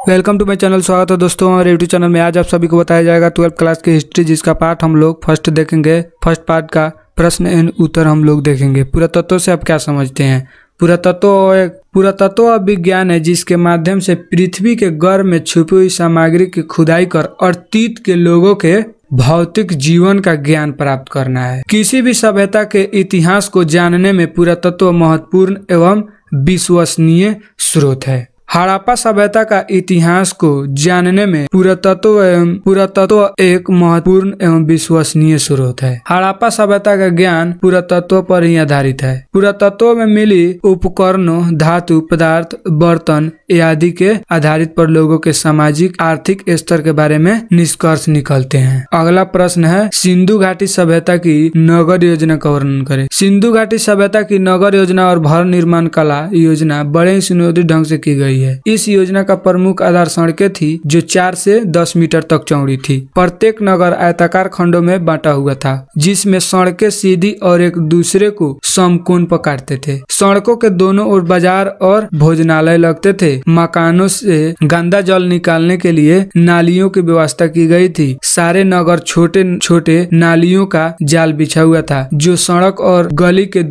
Welcome to my channel. स्वागत है दोस्तों हमारे यूट्यूब चैनल में। आज आप सभी को बताया जाएगा 12th क्लास की हिस्ट्री, जिसका पार्ट हम लोग फर्स्ट देखेंगे। फर्स्ट पार्ट का प्रश्न एवं उत्तर हम लोग देखेंगे। पुरातत्व से आप क्या समझते हैं? पुरातत्व विज्ञान है जिसके माध्यम से पृथ्वी के गर्भ में छुपी हुई सामग्री की खुदाई कर अतीत के लोगों के भौतिक जीवन का ज्ञान प्राप्त करना है। किसी भी सभ्यता के इतिहास को जानने में पुरातत्व महत्वपूर्ण एवं विश्वसनीय स्रोत है। हड़प्पा सभ्यता का इतिहास को जानने में पुरातत्व एक महत्वपूर्ण एवं विश्वसनीय स्रोत है। हड़प्पा सभ्यता का ज्ञान पुरातत्व पर ही आधारित है। पुरातत्व में मिली उपकरणों, धातु पदार्थ, बर्तन आदि के आधारित पर लोगों के सामाजिक आर्थिक स्तर के बारे में निष्कर्ष निकलते हैं। अगला प्रश्न है, सिंधु घाटी सभ्यता की नगर योजना का वर्णन करें। सिंधु घाटी सभ्यता की नगर योजना और भवन निर्माण कला योजना बड़े ही सुनियोजित ढंग से की गई है। इस योजना का प्रमुख आधार सड़कें थी जो 4 से 10 मीटर तक चौड़ी थी। प्रत्येक नगर आयताकार खंडों में बांटा हुआ था, जिसमें सड़कें सीधी और एक दूसरे को समकोण पर काटते थे। सड़कों के दोनों ओर बाजार और भोजनालय लगते थे। मकानों से गंदा जल निकालने के लिए नालियों की व्यवस्था की गई थी। सारे नगर छोटे छोटे नालियों का जाल बिछा हुआ था, जो सड़क और गली के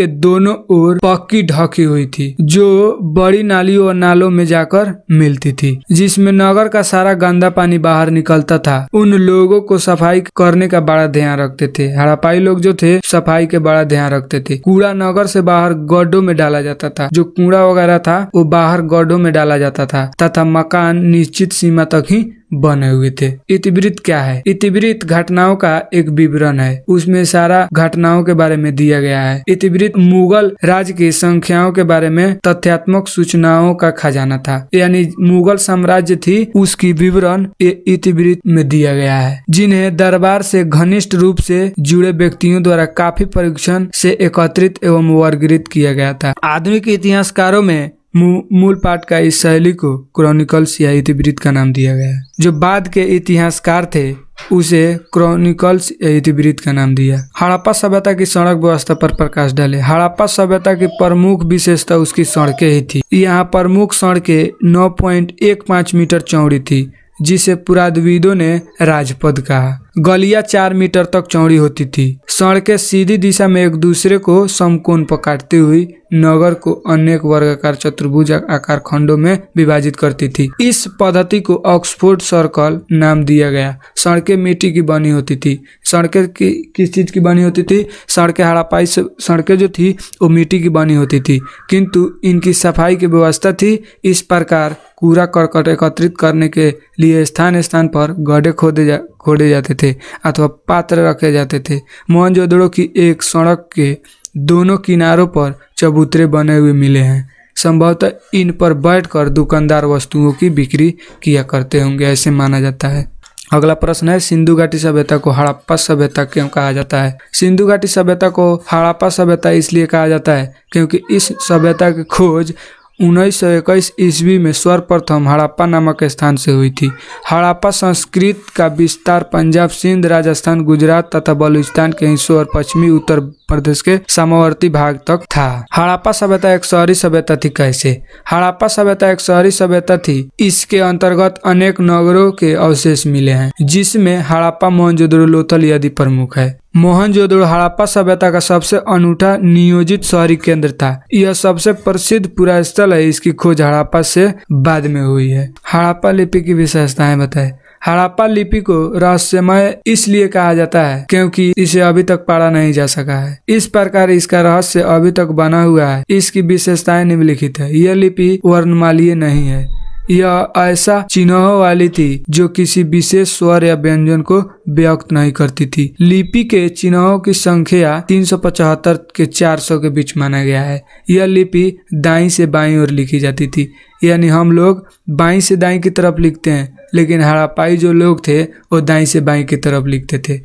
दोनों ओर पक्की ढकी हुई थी, जो बड़ी नालियों और नालों में जाकर मिलती थी, जिसमें नगर का सारा गंदा पानी बाहर निकलता था। उन लोगों को सफाई करने का बड़ा ध्यान रखते थे। हड़प्पाई लोग जो थे सफाई के बड़ा ध्यान रखते थे। कूड़ा नगर से बाहर गड्ढों में डाला जाता था। जो कूड़ा वगैरह था वो बाहर गड्ढों में डाला जाता था तथा मकान निश्चित सीमा तक ही बने हुए थे। इतिवृत्त क्या है? इतिवृत्त घटनाओं का एक विवरण है। उसमें सारा घटनाओं के बारे में दिया गया है। इतिवृत्त मुगल राज्य की संख्याओं के बारे में तथ्यात्मक सूचनाओं का खजाना था, यानी मुगल साम्राज्य थी उसकी विवरण इतिवृत्त में दिया गया है, जिन्हें दरबार से घनिष्ठ रूप से जुड़े व्यक्तियों द्वारा काफी परीक्षण से एकत्रित एवं वर्गीकृत किया गया था। आधुनिक इतिहासकारों में मूल पाठ का इस शैली को क्रॉनिकल्स या इतिवृत्त का नाम दिया गया है। जो बाद के इतिहासकार थे उसे क्रॉनिकल्स या इतिवृत्त का नाम दिया। हड़प्पा सभ्यता की सड़क व्यवस्था पर प्रकाश डाले। हड़प्पा सभ्यता की प्रमुख विशेषता उसकी सड़कें ही थी। यहाँ प्रमुख सड़कें 9.15 मीटर चौड़ी थी, जिसे पुरातत्वविदों ने राजपथ कहा। गलियां 4 मीटर तक चौड़ी होती थी। सड़कें सीधी दिशा में एक दूसरे को समकोण पर काटती हुई नगर को अनेक वर्गाकार चतुर्भुज आकार खंडों में विभाजित करती थी। इस पद्धति को ऑक्सफोर्ड सर्कल नाम दिया गया। सड़कें मिट्टी की बनी होती थी। सड़कें किस चीज की बनी होती थी? सड़कें हड़प्पाई सड़कें जो थी वो मिट्टी की बनी होती थी, किंतु इनकी सफाई की व्यवस्था थी। इस प्रकार कूड़ा करकट एकत्रित करने के लिए स्थान स्थान पर गड्ढे खोदे जाते थे अथवा पात्र रखे जाते थे। मोहनजोदड़ो की एक सड़क के दोनों किनारों पर चबूतरे बने हुए मिले हैं। संभवतः इन पर बैठकर दुकानदार वस्तुओं की बिक्री किया करते होंगे, ऐसे माना जाता है। अगला प्रश्न है, सिंधु घाटी सभ्यता को हड़प्पा सभ्यता क्यों कहा जाता है? सिंधु घाटी सभ्यता को हड़प्पा सभ्यता इसलिए कहा जाता है क्योंकि इस सभ्यता की खोज 1921 ईस्वी में सर्वप्रथम हड़प्पा नामक स्थान से हुई थी। हड़प्पा संस्कृत का विस्तार पंजाब, सिंध, राजस्थान, गुजरात तथा बलूचिस्तान के हिस्सों और पश्चिमी उत्तर प्रदेश के सीमावर्ती भाग तक था। हड़प्पा सभ्यता एक शहरी सभ्यता थी। कैसे? हड़प्पा सभ्यता एक शहरी सभ्यता थी। इसके अंतर्गत अनेक नगरों के अवशेष मिले हैं, जिसमें हड़प्पा, मोहनजोदड़ो, लोथल आदि प्रमुख है। मोहनजोदड़ो हड़प्पा सभ्यता का सबसे अनूठा नियोजित शहरी केंद्र था। यह सबसे प्रसिद्ध पुरास्थल है। इसकी खोज हड़प्पा से बाद में हुई है। हड़प्पा लिपि की विशेषताएं बताएं। हड़प्पा लिपि को रहस्यमय इसलिए कहा जाता है क्योंकि इसे अभी तक पढ़ा नहीं जा सका है। इस प्रकार इसका रहस्य अभी तक बना हुआ है। इसकी विशेषताएं निम्नलिखित है। यह लिपि वर्णमालीय नहीं है। यह ऐसा चिन्हों वाली थी जो किसी विशेष स्वर या व्यंजन को व्यक्त नहीं करती थी। लिपि के चिन्हों की संख्या 375 के 400 के बीच माना गया है। यह लिपि दाईं से बाईं ओर लिखी जाती थी, यानी हम लोग बाईं से दाईं की तरफ लिखते हैं, लेकिन हड़प्पाई जो लोग थे वो दाईं से बाईं की तरफ लिखते थे,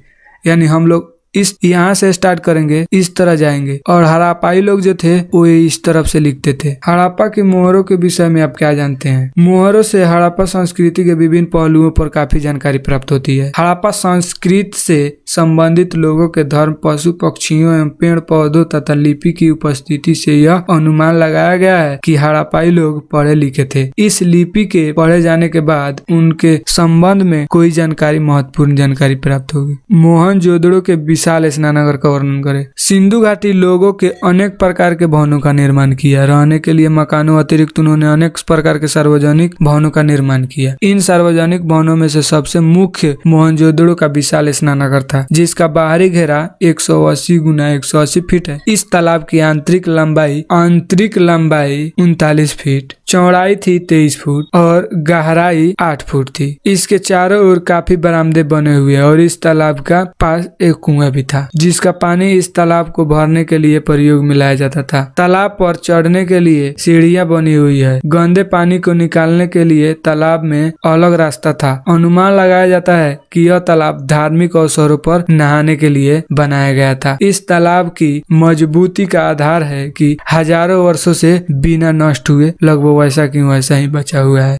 यानी हम लोग इस यहाँ से स्टार्ट करेंगे, इस तरह जाएंगे। और हड़प्पाई लोग जो थे वो इस तरफ से लिखते थे। हड़प्पा की मोहरों के विषय में आप क्या जानते हैं? मोहरों से हड़प्पा संस्कृति के विभिन्न पहलुओं पर काफी जानकारी प्राप्त होती है। हड़प्पा संस्कृति से संबंधित लोगों के धर्म, पशु पक्षियों एवं पेड़ पौधों तथा लिपि की उपस्थिति से यह अनुमान लगाया गया है कि हड़प्पाई लोग पढ़े लिखे थे। इस लिपि के पढ़े जाने के बाद उनके संबंध में कोई जानकारी, महत्वपूर्ण जानकारी प्राप्त होगी। मोहनजोदड़ो के विशाल स्नानागार का वर्णन करें। सिंधु घाटी लोगों के अनेक प्रकार के भवनों का निर्माण किया। रहने के लिए मकानों अतिरिक्त उन्होंने अनेक प्रकार के सार्वजनिक भवनों का निर्माण किया। इन सार्वजनिक भवनों में से सबसे मुख्य मोहनजोदड़ो का विशाल स्नानागार था, जिसका बाहरी घेरा 180 गुना 180 फीट है। इस तालाब की आंतरिक लंबाई 39 फीट, चौड़ाई थी 23 फुट और गहराई 8 फुट थी। इसके चारों ओर काफी बरामदे बने हुए और इस तालाब का पास एक कुआं भी था, जिसका पानी इस तालाब को भरने के लिए प्रयोग में लाया जाता था। तालाब पर चढ़ने के लिए सीढ़ियां बनी हुई है। गंदे पानी को निकालने के लिए तालाब में अलग रास्ता था। अनुमान लगाया जाता है कि यह तालाब धार्मिक अवसरों पर नहाने के लिए बनाया गया था। इस तालाब की मजबूती का आधार है कि हजारों वर्षों से बिना नष्ट हुए लगभग वैसा की वैसा ही बचा हुआ है।